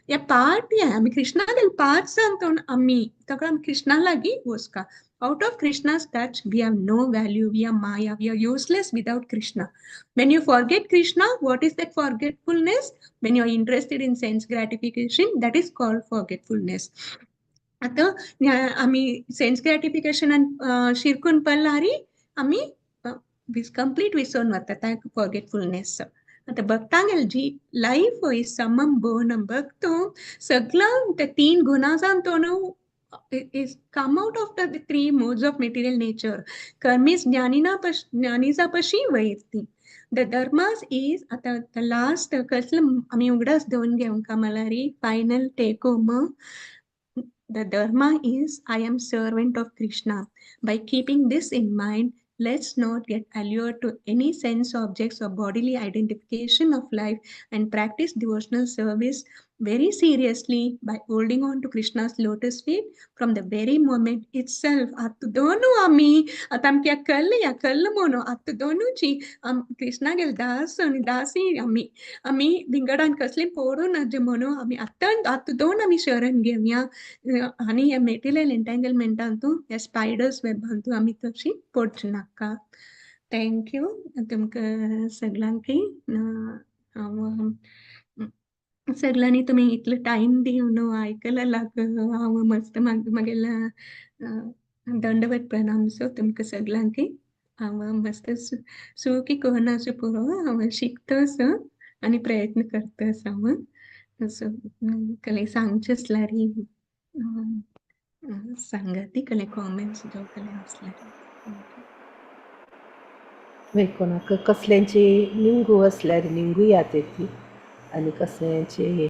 या पार्ट या आमी कृष्णा गेल पार्ट सांगतो आमी ताका आमी कृष्णा लागीं वचका out of Krishna's touch we have no value, we are maya, we are useless without Krishna. When you forget Krishna, what is that forgetfulness? When you are interested in sense gratification, that is called forgetfulness. आता आमी सेन्स ग्रॅटिफिकेशन शिरकून पडल्यारी आमी कंप्लीट विसरून वता फॉरगेटफुलनेस. आता बघता गेल जी लाईफ होई समम बोनम बघतो सगळं त्या 3 गुणांतून is come out of the 3 modes of material nature. Karmis ज्ञानीचा पशी वैरती. The dharmas is आता the last कसलं आम्ही उघडच देऊन घेऊन का मला रे final take home. The dharma is I am servant of Krishna. By keeping this in mind, let's not get allured to any sense objects or bodily identification of life and practice devotional service very seriously by holding on to Krishna's lotus feet from the very moment itself. At दोनों आम्ही आता आमच्या कल्ल म्हणून आता दोनूची कृष्णा गेल दास आणि दासी आम्ही भिंगडान कसली पोडून जे म्हणून आम्ही आता दोन आम्ही शरण घेऊया आणि या मेटेरियल एंटँगलमेंटांतून या स्पायडर्स वेबांतून आम्ही तशी पडची नाका. थँक्यू तुमकां सगळ्यांकी सगळ्यांनी तुम्ही इतलं टाइम दिवन आयकला लाग हांव मस्त मागेला दंडवत प्रणाम सो तुमकां सगळ्यांकी. हांव मस्त सुखी कोणाचो पुरो हांव शिकतस आनी प्रयत्न करतस हांव सो कले सांगचे असल्यारी सांगाती कले कॉमेंट्स जावं कले असल्यारी. वेकोणाक कसल्यांची निंगू असल्यार निंगू याद येती आनी कसल्यांची